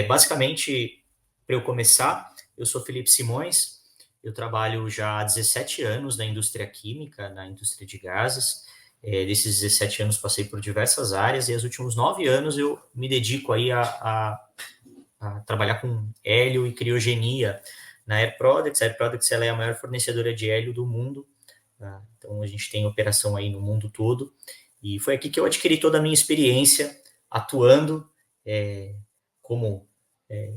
Basicamente, para eu começar, eu sou Felipe Simões, eu trabalho já há 17 anos na indústria química, na indústria de gases. Desses 17 anos passei por diversas áreas e nos últimos 9 anos eu me dedico aí a trabalhar com hélio e criogenia na Air Products. A Air Products ela é a maior fornecedora de hélio do mundo, tá? Então a gente tem operação aí no mundo todo e foi aqui que eu adquiri toda a minha experiência atuando como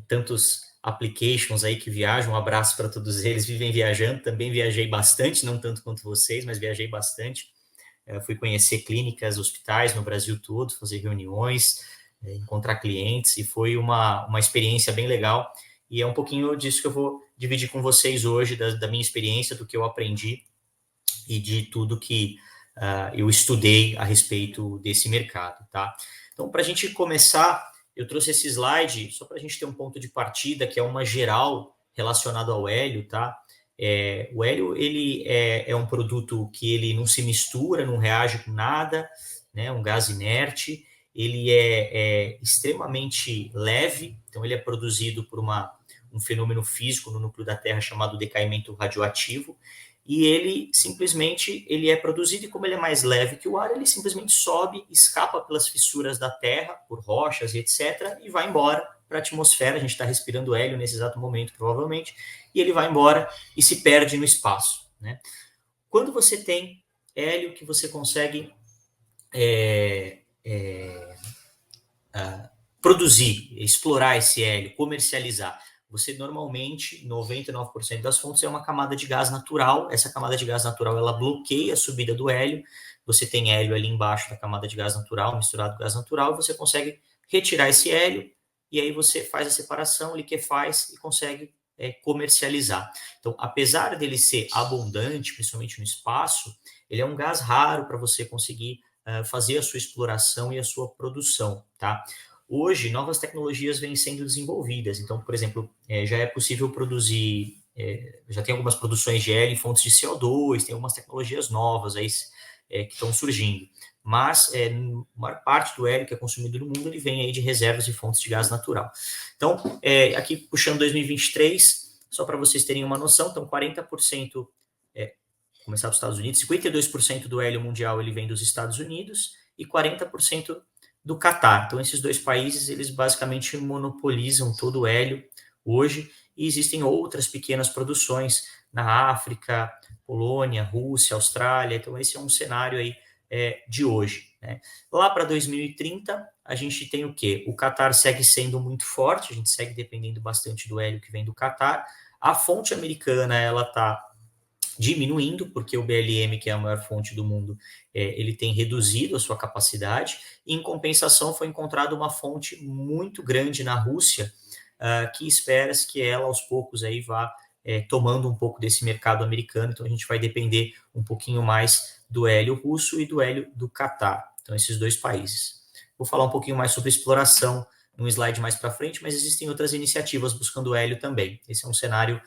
tantos applications aí que viajam. Um abraço para todos eles, vivem viajando. Também viajei bastante, não tanto quanto vocês, mas viajei bastante. Fui conhecer clínicas, hospitais no Brasil todo, fazer reuniões, encontrar clientes, e foi uma experiência bem legal. E é um pouquinho disso que eu vou dividir com vocês hoje, da minha experiência, do que eu aprendi e de tudo que eu estudei a respeito desse mercado, tá? Então, para a gente começar, eu trouxe esse slide só para a gente ter um ponto de partida, que é uma geral relacionado ao hélio, tá? O hélio, ele é um produto que ele não se mistura, não reage com nada, né? Um gás inerte. Ele é extremamente leve, então ele é produzido por um fenômeno físico no núcleo da Terra chamado decaimento radioativo, e ele é produzido, e como ele é mais leve que o ar, ele simplesmente sobe, escapa pelas fissuras da Terra, por rochas e etc., e vai embora para a atmosfera. A gente está respirando hélio nesse exato momento, provavelmente, e ele vai embora e se perde no espaço, né? Quando você tem hélio que você consegue produzir, explorar esse hélio, comercializar, você normalmente, 99% das fontes é uma camada de gás natural. Essa camada de gás natural, ela bloqueia a subida do hélio. Você tem hélio ali embaixo da camada de gás natural, misturado com gás natural, você consegue retirar esse hélio, e aí você faz a separação, liquefaz e consegue comercializar. Então, apesar dele ser abundante, principalmente no espaço, ele é um gás raro para você conseguir fazer a sua exploração e a sua produção, tá? Hoje, novas tecnologias vêm sendo desenvolvidas. Então, por exemplo, já é possível produzir, já tem algumas produções de hélio em fontes de CO2, tem algumas tecnologias novas aí que estão surgindo. Mas a maior parte do hélio que é consumido no mundo, ele vem aí de reservas e fontes de gás natural. Então, aqui puxando 2023, só para vocês terem uma noção, então 40%, começar dos Estados Unidos, 52% do hélio mundial ele vem dos Estados Unidos e 40% do Catar. Então, esses dois países, eles basicamente monopolizam todo o hélio hoje, e existem outras pequenas produções na África, Polônia, Rússia, Austrália. Então, esse é um cenário aí de hoje, né? Lá para 2030, a gente tem o quê? O Catar segue sendo muito forte, a gente segue dependendo bastante do hélio que vem do Catar. A fonte americana, ela está diminuindo, porque o BLM, que é a maior fonte do mundo, ele tem reduzido a sua capacidade. E, em compensação, foi encontrada uma fonte muito grande na Rússia, que espera-se que ela, aos poucos, aí vá tomando um pouco desse mercado americano. Então, a gente vai depender um pouquinho mais do hélio russo e do hélio do Catar. Então, esses dois países. Vou falar um pouquinho mais sobre exploração num slide mais para frente, mas existem outras iniciativas buscando hélio também. Esse é um cenário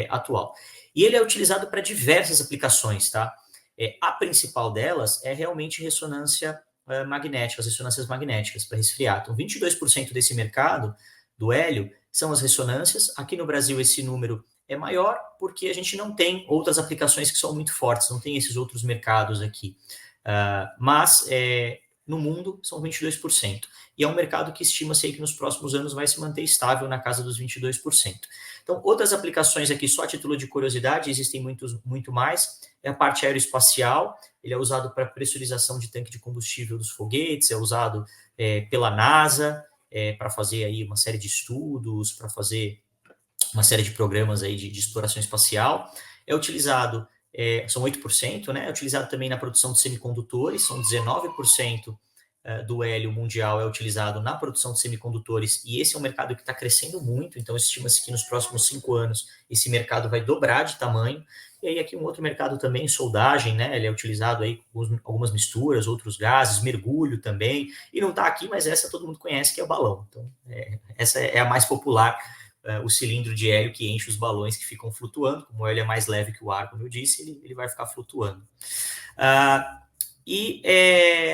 atual. E ele é utilizado para diversas aplicações, tá? A principal delas é realmente ressonância magnética, as ressonâncias magnéticas para resfriar. Então, 22% desse mercado do hélio são as ressonâncias. Aqui no Brasil, esse número é maior porque a gente não tem outras aplicações que são muito fortes, não tem esses outros mercados aqui. Mas no mundo são 22%. E é um mercado que estima-se que nos próximos anos vai se manter estável na casa dos 22%. Então, outras aplicações aqui, só a título de curiosidade, existem muito mais. É a parte aeroespacial, ele é usado para pressurização de tanque de combustível dos foguetes, é usado pela NASA, para fazer aí uma série de estudos, para fazer uma série de programas aí de exploração espacial. É utilizado, são 8%, né? É utilizado também na produção de semicondutores, são 19% do hélio mundial é utilizado na produção de semicondutores, e esse é um mercado que está crescendo muito. Então, estima-se que nos próximos 5 anos esse mercado vai dobrar de tamanho. E aí aqui um outro mercado também, soldagem, né? Ele é utilizado aí com algumas misturas, outros gases, mergulho também, e não está aqui, mas essa todo mundo conhece, que é o balão. Então, essa é a mais popular, o cilindro de hélio que enche os balões que ficam flutuando. Como o hélio é mais leve que o ar, como eu disse, ele vai ficar flutuando. E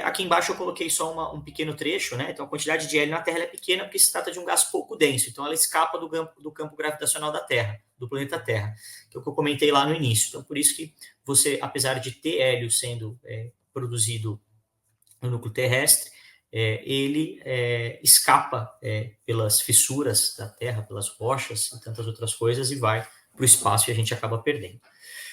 aqui embaixo eu coloquei só um pequeno trecho, né? Então a quantidade de hélio na Terra é pequena porque se trata de um gás pouco denso, então ela escapa do campo gravitacional da Terra, do planeta Terra, que é o que eu comentei lá no início. Então por isso que você, apesar de ter hélio sendo produzido no núcleo terrestre, ele escapa pelas fissuras da Terra, pelas rochas e tantas outras coisas e vai para o espaço e a gente acaba perdendo.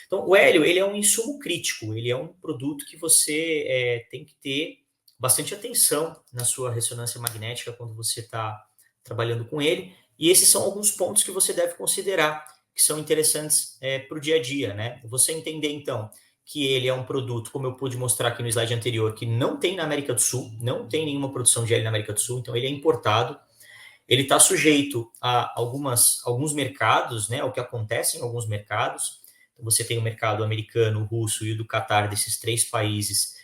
Então, o hélio ele é um insumo crítico, ele é um produto que você tem que ter bastante atenção na sua ressonância magnética quando você está trabalhando com ele. E esses são alguns pontos que você deve considerar, que são interessantes para o dia a dia, né? Você entender, então, que ele é um produto, como eu pude mostrar aqui no slide anterior, que não tem na América do Sul, não tem nenhuma produção de hélio na América do Sul, então ele é importado. Ele está sujeito a alguns mercados, né? O que acontece em alguns mercados. Você tem o mercado americano, o russo e o do Catar, desses 3 países,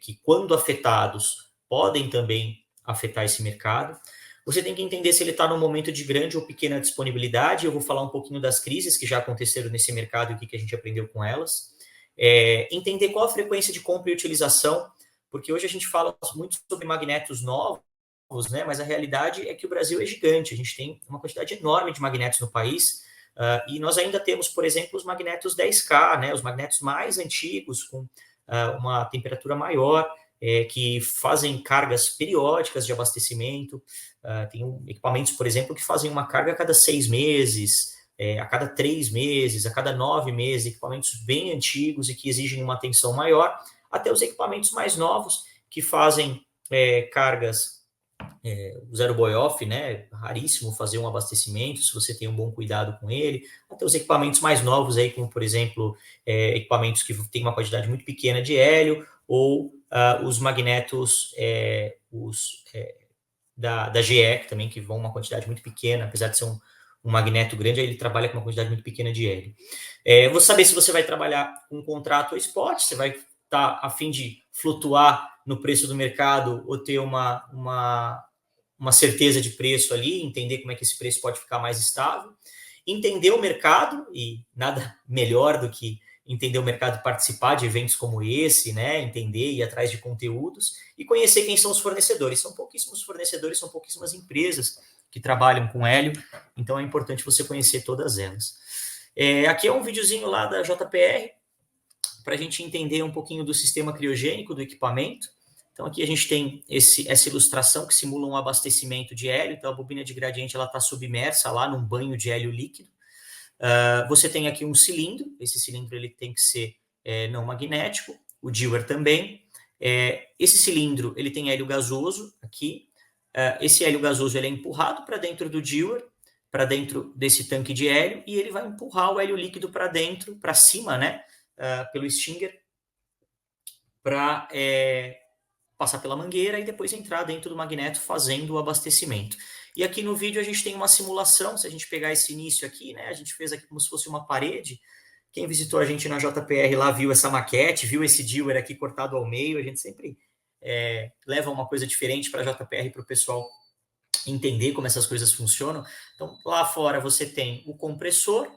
que, quando afetados, podem também afetar esse mercado. Você tem que entender se ele está num momento de grande ou pequena disponibilidade. Eu vou falar um pouquinho das crises que já aconteceram nesse mercado e o que a gente aprendeu com elas. Entender qual a frequência de compra e utilização, porque hoje a gente fala muito sobre magnetos novos, né? Mas a realidade é que o Brasil é gigante, a gente tem uma quantidade enorme de magnetos no país, e nós ainda temos, por exemplo, os magnetos 10K, né? Os magnetos mais antigos, com uma temperatura maior, que fazem cargas periódicas de abastecimento. Tem equipamentos, por exemplo, que fazem uma carga a cada 6 meses, a cada 3 meses, a cada 9 meses, equipamentos bem antigos e que exigem uma atenção maior, até os equipamentos mais novos, que fazem cargas o zero boy off, né? Raríssimo fazer um abastecimento se você tem um bom cuidado com ele. Até os equipamentos mais novos aí, como por exemplo, equipamentos que têm uma quantidade muito pequena de hélio, ou os magnetos da GE, também, que vão uma quantidade muito pequena, apesar de ser um magneto grande, ele trabalha com uma quantidade muito pequena de hélio. Vou saber se você vai trabalhar com um contrato ou spot, você vai estar a fim de flutuar no preço do mercado ou ter uma certeza de preço ali, entender como é que esse preço pode ficar mais estável, entender o mercado, e nada melhor do que entender o mercado, participar de eventos como esse, né? Entender e ir atrás de conteúdos e conhecer quem são os fornecedores. São pouquíssimos fornecedores, são pouquíssimas empresas que trabalham com hélio, então é importante você conhecer todas elas. Aqui é um videozinho lá da JPR, para a gente entender um pouquinho do sistema criogênico do equipamento. Então, aqui a gente tem essa ilustração que simula um abastecimento de hélio. Então, a bobina de gradiente está submersa lá num banho de hélio líquido. Você tem aqui um cilindro. Esse cilindro ele tem que ser não magnético. O Dewar também. Esse cilindro ele tem hélio gasoso aqui. Esse hélio gasoso ele é empurrado para dentro do Dewar, para dentro desse tanque de hélio, e ele vai empurrar o hélio líquido para dentro, para cima, né? Pelo Stinger, para passar pela mangueira e depois entrar dentro do magneto fazendo o abastecimento. E aqui no vídeo a gente tem uma simulação. Se a gente pegar esse início aqui, né, a gente fez aqui como se fosse uma parede. Quem visitou a gente na JPR lá viu essa maquete, viu esse Dewar aqui cortado ao meio. A gente sempre leva uma coisa diferente para a JPR para o pessoal entender como essas coisas funcionam. Então, lá fora você tem o compressor,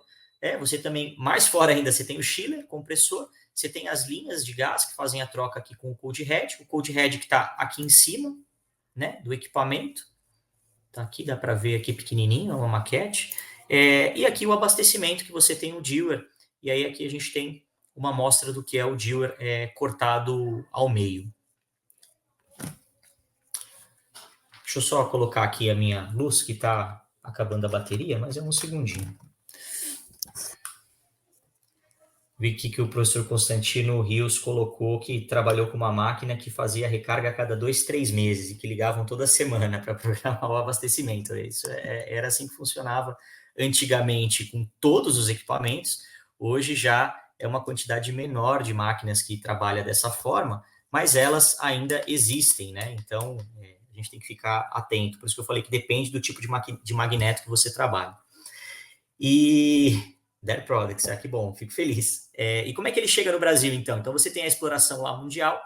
você também, mais fora ainda, você tem o chiller, compressor, você tem as linhas de gás que fazem a troca aqui com o cold head que está aqui em cima, né, do equipamento. Tá aqui, dá para ver aqui pequenininho, é uma maquete. E aqui o abastecimento, que você tem o Dewar, e aí aqui a gente tem uma amostra do que é o Dewar cortado ao meio. Deixa eu só colocar aqui a minha luz, que está acabando a bateria, mas é um segundinho. Vi que o professor Constantino Rios colocou que trabalhou com uma máquina que fazia recarga a cada 2, 3 meses e que ligavam toda semana para programar o abastecimento. Isso era assim que funcionava antigamente com todos os equipamentos. Hoje já é uma quantidade menor de máquinas que trabalha dessa forma, mas elas ainda existem, né? Então, a gente tem que ficar atento. Por isso que eu falei que depende do tipo de magneto que você trabalha. E Dairy Products, que bom, fico feliz. E como é que ele chega no Brasil, então? Então, você tem a exploração lá mundial,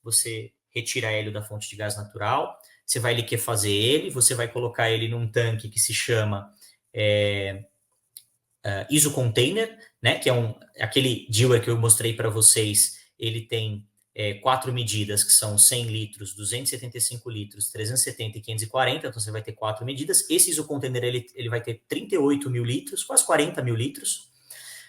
você retira hélio da fonte de gás natural, você vai liquefazer ele, você vai colocar ele num tanque que se chama isocontainer, né? Que é aquele Dewar que eu mostrei para vocês, ele tem 4 medidas, que são 100 litros, 275 litros, 370 e 540, então você vai ter 4 medidas. Esse isocontainer ele vai ter 38 mil litros, quase 40 mil litros.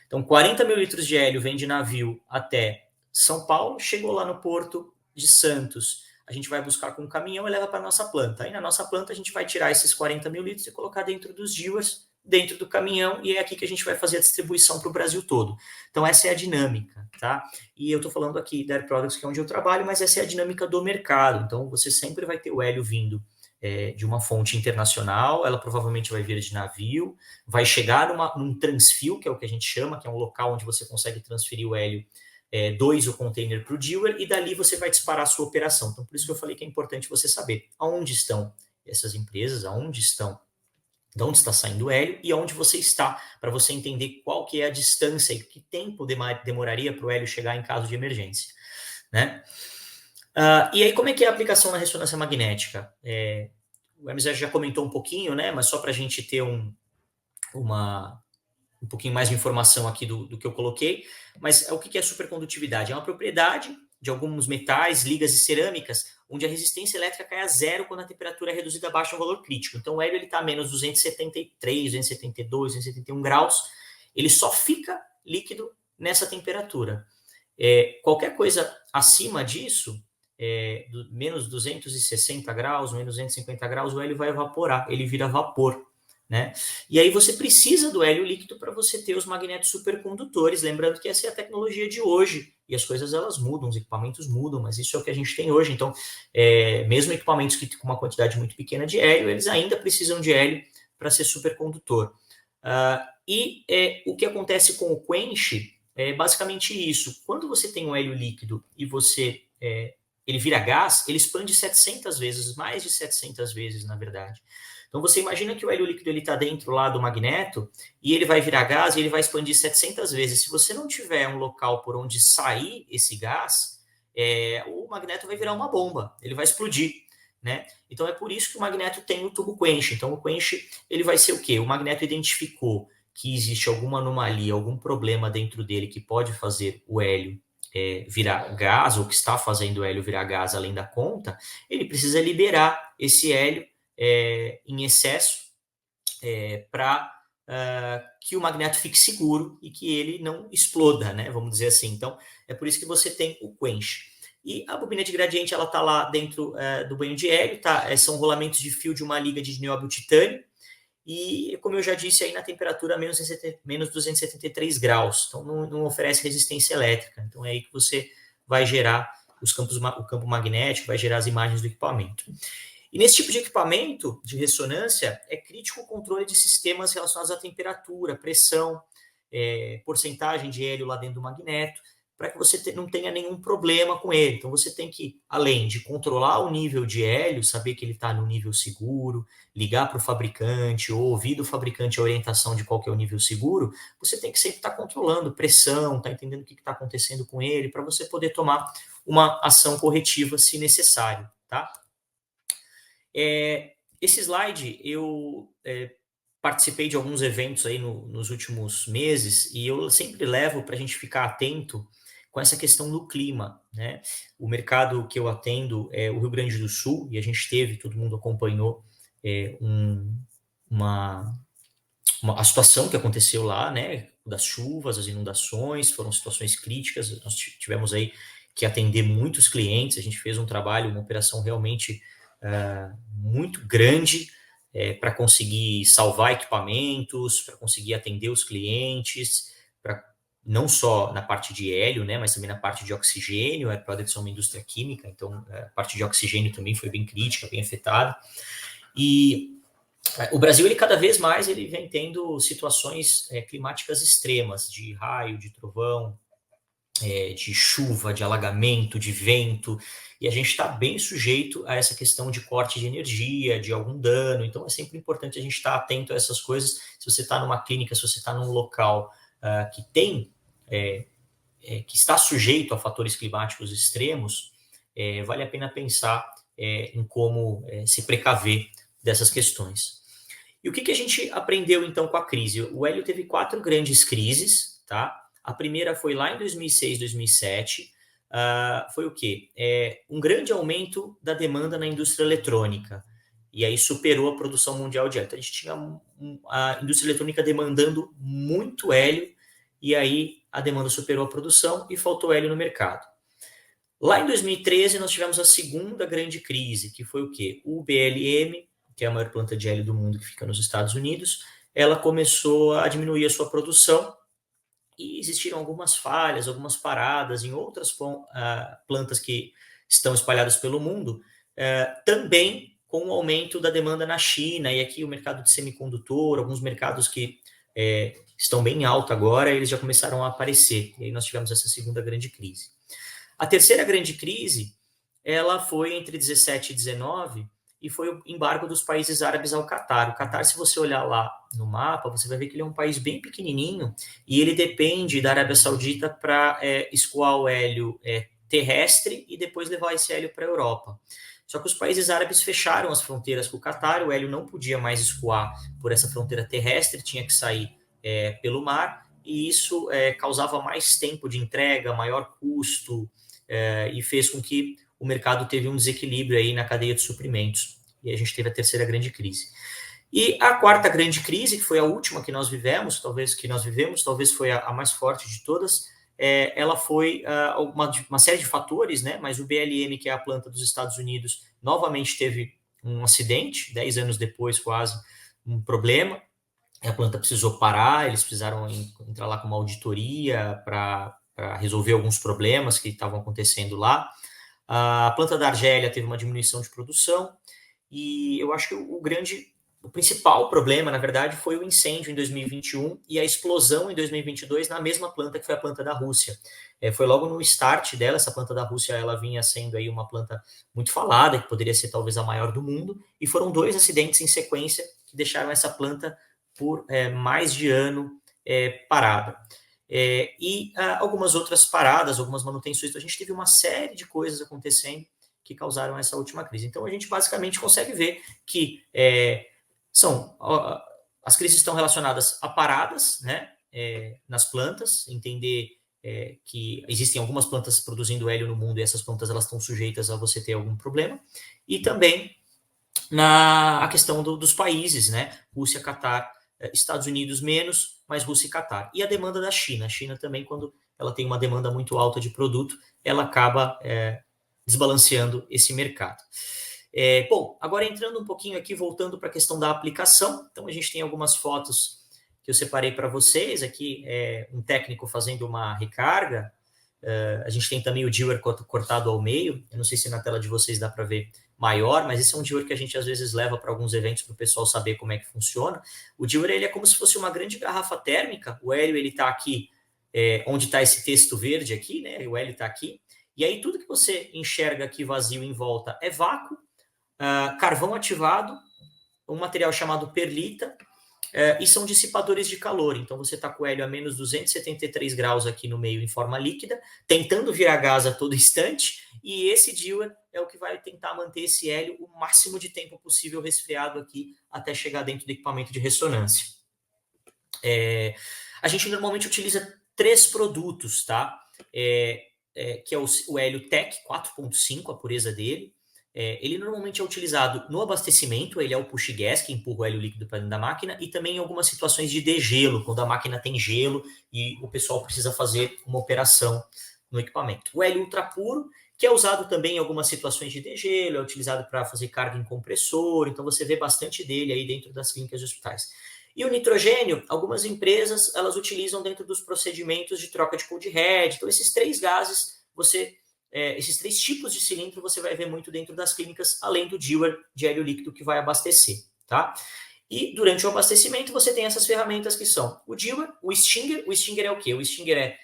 Então, 40 mil litros de hélio vem de navio até São Paulo, chegou lá no porto de Santos, a gente vai buscar com um caminhão e leva para a nossa planta. Aí na nossa planta a gente vai tirar esses 40 mil litros e colocar dentro dos dewars, dentro do caminhão, e é aqui que a gente vai fazer a distribuição para o Brasil todo. Então essa é a dinâmica, tá? E eu estou falando aqui da Air Products, que é onde eu trabalho, mas essa é a dinâmica do mercado. Então você sempre vai ter o hélio vindo de uma fonte internacional, ela provavelmente vai vir de navio, vai chegar num transfio, que é o que a gente chama, que é um local onde você consegue transferir o hélio o container para o dealer, e dali você vai disparar a sua operação. Então, por isso que eu falei que é importante você saber aonde estão essas empresas, aonde estão, de onde está saindo o hélio e aonde você está, para você entender qual que é a distância e que tempo demoraria para o hélio chegar em caso de emergência, né? E aí, como é que é a aplicação na ressonância magnética? O Hermes já comentou um pouquinho, né? Mas só para a gente ter um pouquinho mais de informação aqui do que eu coloquei. Mas o que é supercondutividade? É uma propriedade de alguns metais, ligas e cerâmicas, onde a resistência elétrica cai a zero quando a temperatura é reduzida abaixo de um valor crítico. Então, o hélio está a menos 273, 272, 271 graus. Ele só fica líquido nessa temperatura. Qualquer coisa acima disso, menos 260 graus, menos 250 graus, o hélio vai evaporar, ele vira vapor, né? E aí você precisa do hélio líquido para você ter os magnetos supercondutores, lembrando que essa é a tecnologia de hoje, e as coisas elas mudam, os equipamentos mudam, mas isso é o que a gente tem hoje. Então, mesmo equipamentos que com uma quantidade muito pequena de hélio, eles ainda precisam de hélio para ser supercondutor. O que acontece com o quench é basicamente isso. Quando você tem um hélio líquido e ele vira gás, ele expande 700 vezes, mais de 700 vezes, na verdade. Então, você imagina que o hélio líquido está dentro lá do magneto e ele vai virar gás e ele vai expandir 700 vezes. Se você não tiver um local por onde sair esse gás, o magneto vai virar uma bomba, ele vai explodir, né? Então, é por isso que o magneto tem o tubo quench. Então, o quench ele vai ser o quê? O magneto identificou que existe alguma anomalia, algum problema dentro dele que pode fazer o hélio virar gás, ou que está fazendo o hélio virar gás além da conta, ele precisa liberar esse hélio em excesso para que o magneto fique seguro e que ele não exploda, né? Vamos dizer assim. Então, é por isso que você tem o quench. E a bobina de gradiente, ela está lá dentro do banho de hélio, tá? São rolamentos de fio de uma liga de nióbio titânio, e, como eu já disse, aí na temperatura menos 273 graus. Então, não oferece resistência elétrica. Então, é aí que você vai gerar o campo magnético, vai gerar as imagens do equipamento. E nesse tipo de equipamento de ressonância, é crítico o controle de sistemas relacionados à temperatura, pressão, porcentagem de hélio lá dentro do magneto, para que você não tenha nenhum problema com ele. Então, você tem que, além de controlar o nível de hélio, saber que ele está no nível seguro, ligar para o fabricante ou ouvir do fabricante a orientação de qual que é o nível seguro, você tem que sempre estar controlando pressão, estar entendendo o que está acontecendo com ele, para você poder tomar uma ação corretiva se necessário, tá? Esse slide, eu participei de alguns eventos aí nos últimos meses e eu sempre levo para a gente ficar atento com essa questão do clima, né? O mercado que eu atendo é o Rio Grande do Sul, e a gente teve, todo mundo acompanhou a situação que aconteceu lá, né? Das chuvas, as inundações, foram situações críticas, nós tivemos aí que atender muitos clientes, a gente fez um trabalho, uma operação realmente muito grande para conseguir salvar equipamentos, para conseguir atender os clientes, não só na parte de hélio, né, mas também na parte de oxigênio. A Air Products é uma indústria química, então a parte de oxigênio também foi bem crítica, bem afetada. E o Brasil, ele cada vez mais ele vem tendo situações climáticas extremas, de raio, de trovão, de chuva, de alagamento, de vento, e a gente está bem sujeito a essa questão de corte de energia, de algum dano. Então é sempre importante a gente estar atento a essas coisas. Se você está numa clínica, se você está num local que tem que está sujeito a fatores climáticos extremos, vale a pena pensar em como se precaver dessas questões. E o que a gente aprendeu então com a crise? O hélio teve 4 grandes crises, tá? A primeira foi lá em 2006, 2007, foi o quê? Um grande aumento da demanda na indústria eletrônica, e aí superou a produção mundial de hélio. Então, a gente tinha a indústria eletrônica demandando muito hélio, e aí a demanda superou a produção e faltou hélio no mercado. Lá em 2013, nós tivemos a segunda grande crise, que foi o quê? O BLM, que é a maior planta de hélio do mundo, que fica nos Estados Unidos, ela começou a diminuir a sua produção, e existiram algumas falhas, algumas paradas em outras plantas que estão espalhadas pelo mundo, também com o aumento da demanda na China, e aqui o mercado de semicondutor, alguns mercados que estão bem alto agora, eles já começaram a aparecer, e aí nós tivemos essa segunda grande crise. A terceira grande crise, ela foi entre 17 e 19, e foi o embargo dos países árabes ao Catar. O Catar, se você olhar lá no mapa, você vai ver que ele é um país bem pequenininho, e ele depende da Arábia Saudita para escoar o hélio terrestre e depois levar esse hélio para a Europa. Só que os países árabes fecharam as fronteiras com o Catar, o hélio não podia mais escoar por essa fronteira terrestre, tinha que sair pelo mar, e isso causava mais tempo de entrega, maior custo, e fez com que o mercado teve um desequilíbrio aí na cadeia de suprimentos. E a gente teve a terceira grande crise. E a quarta grande crise, que foi a última que nós vivemos, talvez foi a mais forte de todas, ela foi uma série de fatores, né? Mas o BLM, que é a planta dos Estados Unidos, novamente teve um acidente, 10 anos depois quase, um problema. A planta precisou parar, eles precisaram entrar lá com uma auditoria para resolver alguns problemas que estavam acontecendo lá. A planta da Argélia teve uma diminuição de produção, e eu acho que o principal problema, na verdade, foi o incêndio em 2021 e a explosão em 2022 na mesma planta que foi a planta da Rússia. Foi logo no start dela, essa planta da Rússia, ela vinha sendo aí uma planta muito falada, que poderia ser talvez a maior do mundo, e foram 2 acidentes em sequência que deixaram essa planta por mais de ano parada. E algumas outras paradas, algumas manutenções. Então, a gente teve uma série de coisas acontecendo que causaram essa última crise. Então, a gente basicamente consegue ver que as crises estão relacionadas a paradas, né, nas plantas, entender que existem algumas plantas produzindo hélio no mundo, e essas plantas elas estão sujeitas a você ter algum problema, e também a questão dos países, né, Rússia, Catar, Estados Unidos menos, mas Rússia e Catar. E a demanda da China. A China também, quando ela tem uma demanda muito alta de produto, ela acaba desbalanceando esse mercado. Bom, agora entrando um pouquinho aqui, voltando para a questão da aplicação. Então, a gente tem algumas fotos que eu separei para vocês. Aqui um técnico fazendo uma recarga. A gente tem também o dewar cortado ao meio. Eu não sei se na tela de vocês dá para ver maior, mas esse é um dewar que a gente às vezes leva para alguns eventos para o pessoal saber como é que funciona. O dewar, ele é como se fosse uma grande garrafa térmica. O hélio, ele está aqui, onde está esse texto verde aqui, né? O hélio está aqui. E aí tudo que você enxerga aqui vazio em volta é vácuo, carvão ativado, um material chamado perlita, e são dissipadores de calor. Então, você está com o hélio a menos 273 graus aqui no meio em forma líquida, tentando virar gás a todo instante, e esse dewar é o que vai tentar manter esse hélio o máximo de tempo possível resfriado aqui, até chegar dentro do equipamento de ressonância. A gente normalmente utiliza 3 produtos, tá? Que é o hélio TEC 4.5, a pureza dele. Ele normalmente é utilizado no abastecimento, ele é o push gas, que empurra o hélio líquido para dentro da máquina, e também em algumas situações de degelo, quando a máquina tem gelo e o pessoal precisa fazer uma operação no equipamento. O hélio ultra puro, que é usado também em algumas situações de degelo, é utilizado para fazer carga em compressor, então você vê bastante dele aí dentro das clínicas de hospitais. E o nitrogênio, algumas empresas, elas utilizam dentro dos procedimentos de troca de cold head. Então, esses 3 gases, esses 3 tipos de cilindro você vai ver muito dentro das clínicas, além do dewar de hélio líquido que vai abastecer, tá? E durante o abastecimento você tem essas ferramentas que são o dewar, o stinger. O stinger é o quê? O stinger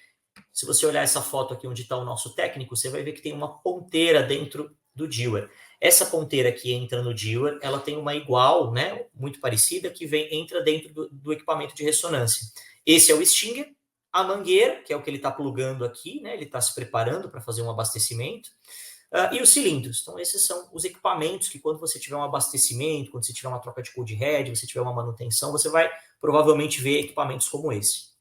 se você olhar essa foto aqui onde está o nosso técnico, você vai ver que tem uma ponteira dentro do dewar. Essa ponteira que entra no dewar, ela tem uma igual, né, muito parecida, que entra dentro do equipamento de ressonância. Esse é o stinger. A mangueira, que é o que ele está plugando aqui, né? Ele está se preparando para fazer um abastecimento. E os cilindros. Então, esses são os equipamentos que, quando você tiver um abastecimento, quando você tiver uma troca de cold head, você tiver uma manutenção, você vai provavelmente ver equipamentos como esse.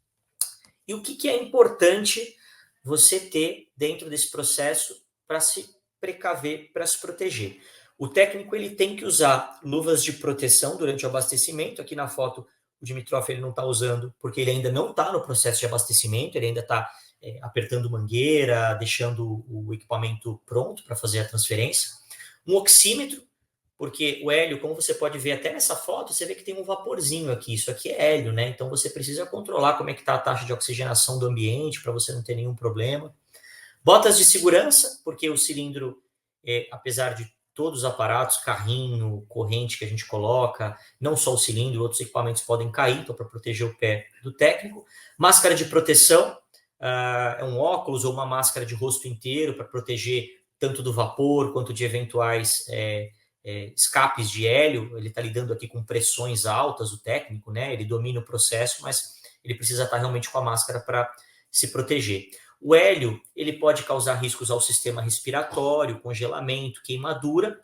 E o que é importante você ter dentro desse processo para se precaver, para se proteger. O técnico ele tem que usar luvas de proteção durante o abastecimento. Aqui na foto o Dimitrov ele não está usando porque ele ainda não está no processo de abastecimento, ele ainda está apertando mangueira, deixando o equipamento pronto para fazer a transferência. Um oxímetro, porque o hélio, como você pode ver até nessa foto, você vê que tem um vaporzinho aqui, isso aqui é hélio, né? Então você precisa controlar como é que está a taxa de oxigenação do ambiente para você não ter nenhum problema. Botas de segurança, porque o cilindro, apesar de todos os aparatos, carrinho, corrente que a gente coloca, não só o cilindro, outros equipamentos podem cair, então para proteger o pé do técnico. Máscara de proteção, é um óculos ou uma máscara de rosto inteiro para proteger tanto do vapor quanto de eventuais escapes de hélio. Ele está lidando aqui com pressões altas, o técnico, né? Ele domina o processo, mas ele precisa estar realmente com a máscara para se proteger. O hélio ele pode causar riscos ao sistema respiratório, congelamento, queimadura,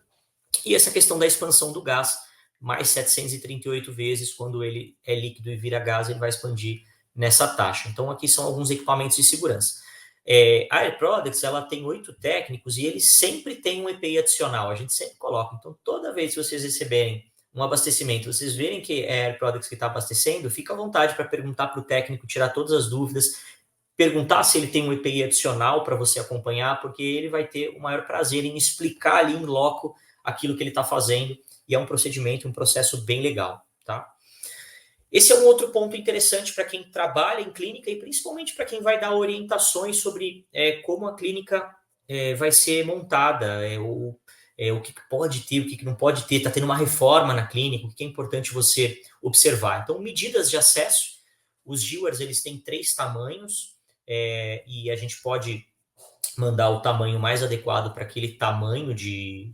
e essa questão da expansão do gás, mais 738 vezes, quando ele é líquido e vira gás, ele vai expandir nessa taxa. Então, aqui são alguns equipamentos de segurança. A Air Products ela tem 8 técnicos e eles sempre têm um EPI adicional, a gente sempre coloca. Então, toda vez que vocês receberem um abastecimento, vocês verem que é a Air Products que está abastecendo, fica à vontade para perguntar para o técnico, tirar todas as dúvidas, perguntar se ele tem um EPI adicional para você acompanhar, porque ele vai ter o maior prazer em explicar ali em loco aquilo que ele está fazendo, e é um procedimento, um processo bem legal, tá? Esse é um outro ponto interessante para quem trabalha em clínica e principalmente para quem vai dar orientações sobre como a clínica vai ser montada, o que pode ter, o que não pode ter, está tendo uma reforma na clínica, o que é importante você observar. Então, medidas de acesso, os Dewars, eles têm 3 tamanhos, e a gente pode mandar o tamanho mais adequado para aquele tamanho de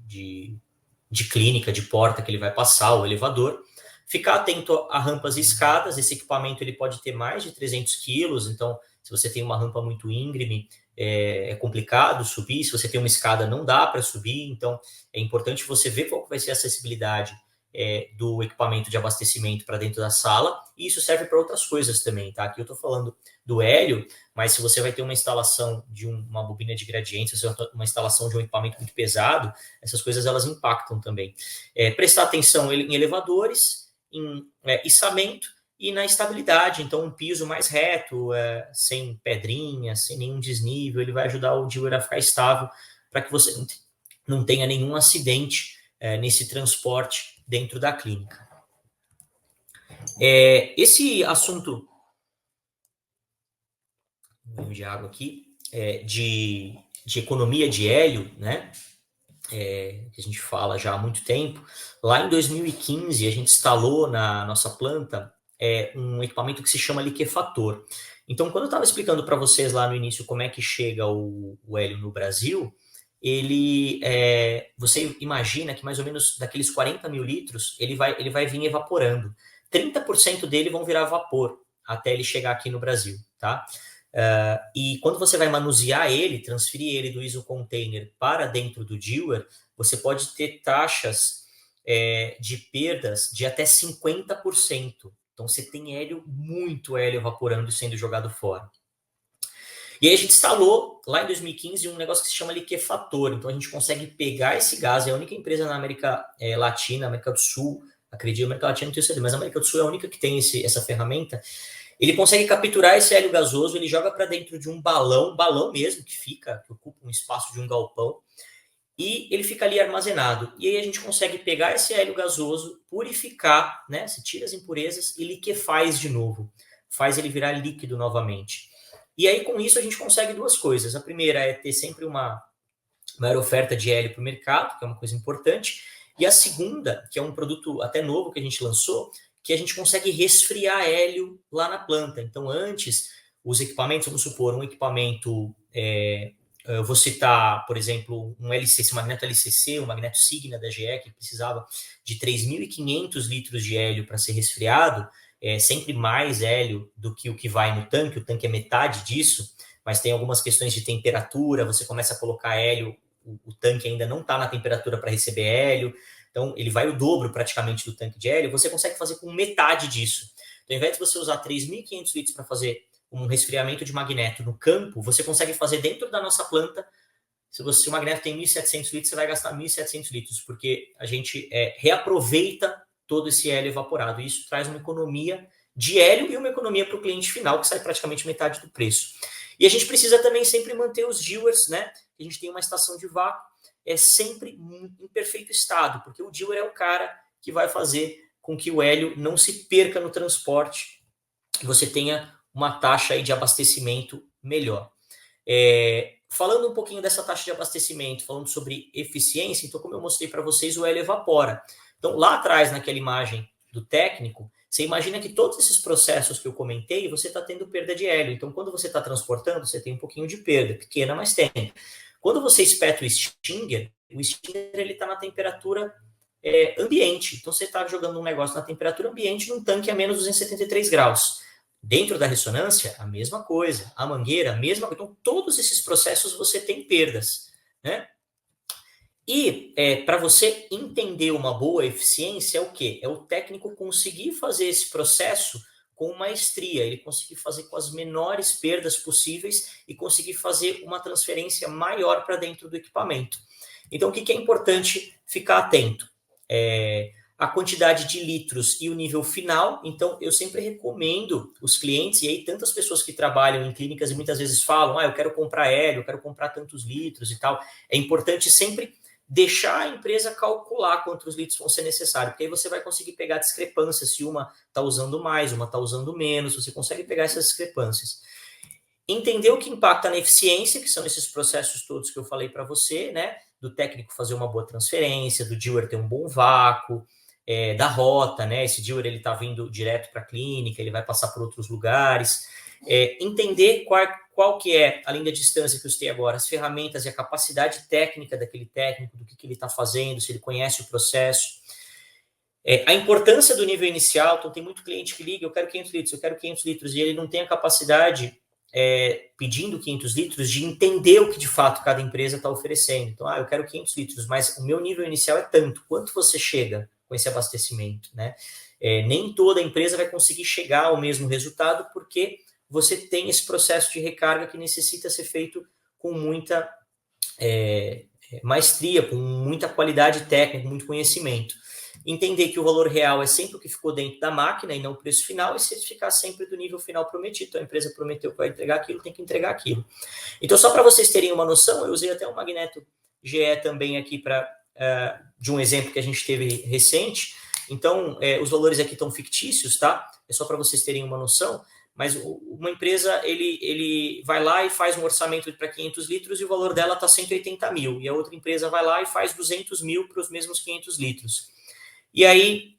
clínica, de porta que ele vai passar, o elevador. Ficar atento a rampas e escadas, esse equipamento ele pode ter mais de 300 quilos, então se você tem uma rampa muito íngreme, é complicado subir, se você tem uma escada não dá para subir, então é importante você ver qual vai ser a acessibilidade do equipamento de abastecimento para dentro da sala, e isso serve para outras coisas também, tá? Aqui eu estou falando do hélio, mas se você vai ter uma instalação de uma bobina de gradiente, se você vai ter uma instalação de um equipamento muito pesado, essas coisas elas impactam também. Prestar atenção em elevadores, em içamento e na estabilidade, então um piso mais reto, sem pedrinhas, sem nenhum desnível, ele vai ajudar o Dewar a ficar estável para que você não tenha nenhum acidente nesse transporte dentro da clínica. Esse assunto de água aqui, de economia de hélio, né? Que a gente fala já há muito tempo. Lá em 2015, a gente instalou na nossa planta um equipamento que se chama liquefator. Então, quando eu estava explicando para vocês lá no início como é que chega o hélio no Brasil, você imagina que mais ou menos daqueles 40 mil litros, ele vai vir evaporando. 30% dele vão virar vapor até ele chegar aqui no Brasil, tá? E quando você vai manusear ele, transferir ele do isocontainer para dentro do Dewar, você pode ter taxas de perdas de até 50%. Então você tem muito hélio evaporando e sendo jogado fora. E aí a gente instalou, lá em 2015, um negócio que se chama liquefator. Então a gente consegue pegar esse gás, é a única empresa na América Latina, América do Sul, acredito, América Latina não tenho certeza, mas a América do Sul é a única que tem essa ferramenta. Ele consegue capturar esse hélio gasoso, ele joga para dentro de um balão mesmo, que ocupa um espaço de um galpão, e ele fica ali armazenado. E aí a gente consegue pegar esse hélio gasoso, purificar, né? Você tira as impurezas e liquefaz de novo. Faz ele virar líquido novamente. E aí, com isso, a gente consegue 2 coisas. A primeira é ter sempre uma maior oferta de hélio para o mercado, que é uma coisa importante. E a segunda, que é um produto até novo que a gente lançou, que a gente consegue resfriar hélio lá na planta. Então, antes, os equipamentos, vamos supor, um equipamento, eu vou citar, por exemplo, um LCC, um magneto LCC, um magneto Signa da GE, que precisava de 3.500 litros de hélio para ser resfriado, sempre mais hélio do que o que vai no tanque, o tanque é metade disso, mas tem algumas questões de temperatura, você começa a colocar hélio, o tanque ainda não está na temperatura para receber hélio, então ele vai o dobro praticamente do tanque de hélio, você consegue fazer com metade disso. Então, ao invés de você usar 3.500 litros para fazer um resfriamento de magneto no campo, você consegue fazer dentro da nossa planta. Se o magneto tem 1.700 litros, você vai gastar 1.700 litros, porque a gente reaproveita todo esse hélio evaporado. E isso traz uma economia de hélio e uma economia para o cliente final, que sai praticamente metade do preço. E a gente precisa também sempre manter os dewars, né? A gente tem uma estação de vácuo, sempre em perfeito estado, porque o dewar é o cara que vai fazer com que o hélio não se perca no transporte e você tenha uma taxa aí de abastecimento melhor. Falando um pouquinho dessa taxa de abastecimento, falando sobre eficiência, então, como eu mostrei para vocês, o hélio evapora. Então, lá atrás, naquela imagem do técnico, você imagina que todos esses processos que eu comentei, você está tendo perda de hélio. Então, quando você está transportando, você tem um pouquinho de perda, pequena, mas tem. Quando você espeta o Stinger ele está na temperatura ambiente. Então, você está jogando um negócio na temperatura ambiente num tanque a menos 273 graus. Dentro da ressonância, a mesma coisa. A mangueira, a mesma coisa. Então, todos esses processos você tem perdas, né? E para você entender uma boa eficiência, é o quê? É o técnico conseguir fazer esse processo com maestria, ele conseguir fazer com as menores perdas possíveis e conseguir fazer uma transferência maior para dentro do equipamento. Então, o que é importante ficar atento? A quantidade de litros e o nível final. Então, eu sempre recomendo os clientes, e aí tantas pessoas que trabalham em clínicas e muitas vezes falam, eu quero comprar hélio, eu quero comprar tantos litros e tal. É importante sempre deixar a empresa calcular quantos litros vão ser necessários, porque aí você vai conseguir pegar discrepâncias, se uma está usando mais, uma está usando menos, você consegue pegar essas discrepâncias. Entender o que impacta na eficiência, que são esses processos todos que eu falei para você, né? Do técnico fazer uma boa transferência, do dewar ter um bom vácuo, da rota, né? Esse dewar ele está vindo direto para a clínica, ele vai passar por outros lugares. Entender qual que é, além da distância que eu citei agora, as ferramentas e a capacidade técnica daquele técnico, do que ele está fazendo, se ele conhece o processo. A importância do nível inicial, então tem muito cliente que liga, eu quero 500 litros, eu quero 500 litros, e ele não tem a capacidade, pedindo 500 litros, de entender o que de fato cada empresa está oferecendo. Então, eu quero 500 litros, mas o meu nível inicial é tanto, quanto você chega com esse abastecimento, né? Nem toda empresa vai conseguir chegar ao mesmo resultado, porque você tem esse processo de recarga que necessita ser feito com muita maestria, com muita qualidade técnica, com muito conhecimento. Entender que o valor real é sempre o que ficou dentro da máquina e não o preço final, e certificar sempre do nível final prometido. Então, a empresa prometeu que vai entregar aquilo, tem que entregar aquilo. Então, só para vocês terem uma noção, eu usei até um magneto GE também aqui de um exemplo que a gente teve recente. Então, os valores aqui estão fictícios, tá? É só para vocês terem uma noção. Mas uma empresa, ele vai lá e faz um orçamento para 500 litros e o valor dela está 180 mil. E a outra empresa vai lá e faz 200 mil para os mesmos 500 litros. E aí,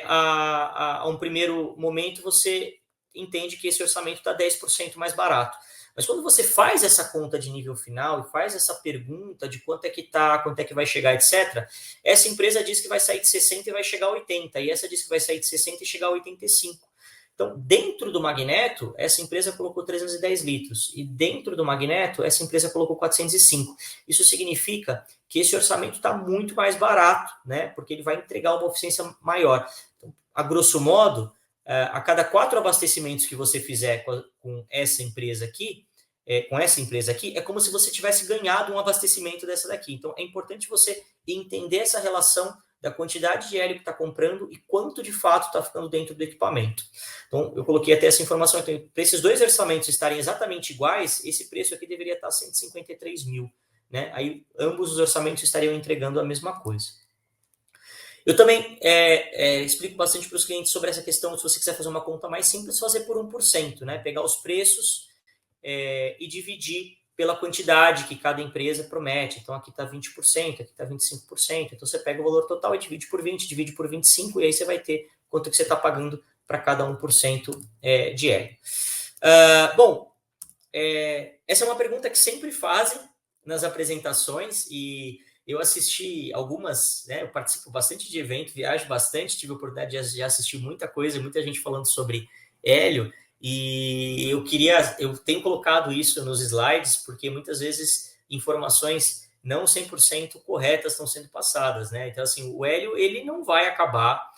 a um primeiro momento, você entende que esse orçamento está 10% mais barato. Mas quando você faz essa conta de nível final e faz essa pergunta de quanto é que está, quanto é que vai chegar, etc., essa empresa diz que vai sair de 60 e vai chegar a 80, e essa diz que vai sair de 60 e chegar a 85. Então, dentro do magneto, essa empresa colocou 310 litros. E dentro do magneto, essa empresa colocou 405. Isso significa que esse orçamento está muito mais barato, né? Porque ele vai entregar uma eficiência maior. Então, a grosso modo, a cada 4 abastecimentos que você fizer com essa empresa aqui, é como se você tivesse ganhado um abastecimento dessa daqui. Então, é importante você entender essa relação da quantidade de hélio que está comprando e quanto de fato está ficando dentro do equipamento. Então, eu coloquei até essa informação. Então, para esses dois orçamentos estarem exatamente iguais, esse preço aqui deveria estar 153 mil. Né? Aí, ambos os orçamentos estariam entregando a mesma coisa. Eu também explico bastante para os clientes sobre essa questão, se você quiser fazer uma conta mais simples, fazer por 1%, né? Pegar os preços e dividir pela quantidade que cada empresa promete. Então, aqui está 20%, aqui está 25%. Então, você pega o valor total e divide por 20, divide por 25, e aí você vai ter quanto que você está pagando para cada 1% de hélio. Essa é uma pergunta que sempre fazem nas apresentações, e eu assisti algumas, né? Eu participo bastante de evento, viajo bastante, tive a oportunidade de assistir muita coisa, muita gente falando sobre hélio, e eu tenho colocado isso nos slides, porque muitas vezes informações não 100% corretas estão sendo passadas, né? Então, assim, o hélio, ele não vai acabar,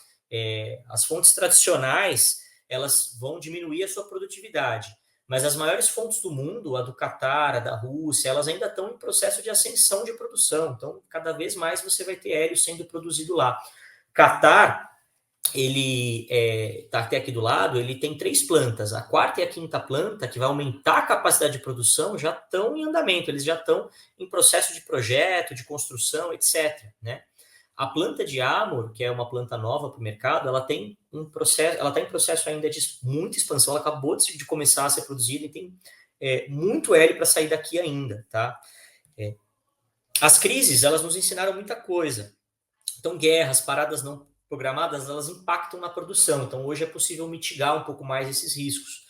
as fontes tradicionais, elas vão diminuir a sua produtividade, Mas as maiores fontes do mundo, a do Catar, a da Rússia, elas ainda estão em processo de ascensão de produção. Então, cada vez mais você vai ter hélio sendo produzido lá. Catar, ele está até aqui do lado, ele tem 3 plantas. A quarta e a quinta planta, que vai aumentar a capacidade de produção, já estão em andamento, eles já estão em processo de projeto, de construção, etc. Né? A planta de Amur, que é uma planta nova para o mercado, ela tem um processo, ela está em processo ainda de muita expansão, ela acabou de começar a ser produzida e tem muito hélio para sair daqui ainda, tá? As crises, elas nos ensinaram muita coisa. Então, guerras, paradas não programadas, elas impactam na produção. Então, hoje é possível mitigar um pouco mais esses riscos.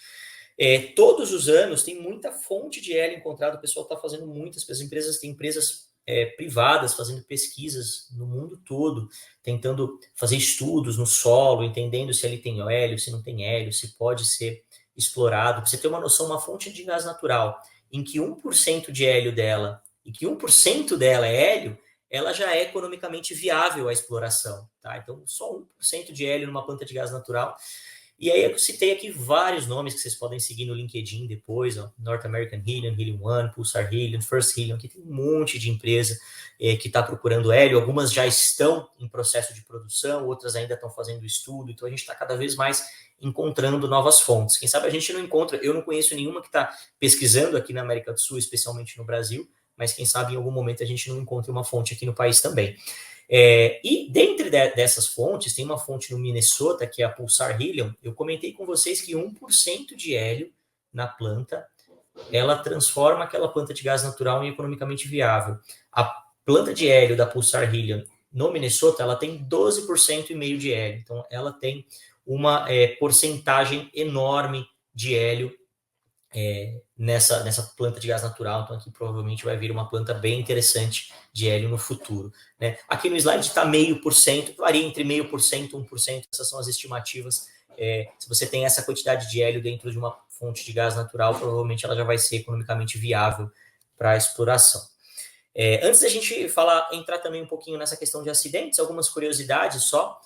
Todos os anos tem muita fonte de hélio encontrada, o pessoal está fazendo muitas, as empresas têm empresas privadas fazendo pesquisas no mundo todo, tentando fazer estudos no solo, entendendo se ali tem hélio, se não tem hélio, se pode ser explorado. Para você ter uma noção, uma fonte de gás natural em que 1% de hélio dela e que 1% dela é hélio, ela já é economicamente viável a exploração. Tá? Então, só 1% de hélio numa planta de gás natural. E aí eu citei aqui vários nomes que vocês podem seguir no LinkedIn depois, ó, North American Helium, Helium One, Pulsar Helium, First Helium, que tem um monte de empresa que está procurando hélio, algumas já estão em processo de produção, outras ainda estão fazendo estudo, então a gente está cada vez mais encontrando novas fontes. Quem sabe a gente não encontra, eu não conheço nenhuma que está pesquisando aqui na América do Sul, especialmente no Brasil, mas quem sabe em algum momento a gente não encontra uma fonte aqui no país também. E dentre dessas fontes, tem uma fonte no Minnesota, que é a Pulsar Helium. Eu comentei com vocês que 1% de hélio na planta, ela transforma aquela planta de gás natural em economicamente viável. A planta de hélio da Pulsar Helium no Minnesota, ela tem 12,5% de hélio. Então, ela tem uma porcentagem enorme de hélio nessa planta de gás natural. Então, aqui provavelmente vai vir uma planta bem interessante de hélio no futuro. Né? Aqui no slide está 0,5%, varia entre 0,5% e 1%, essas são as estimativas. Se você tem essa quantidade de hélio dentro de uma fonte de gás natural, provavelmente ela já vai ser economicamente viável para a exploração. Antes da gente entrar também um pouquinho nessa questão de acidentes, algumas curiosidades só.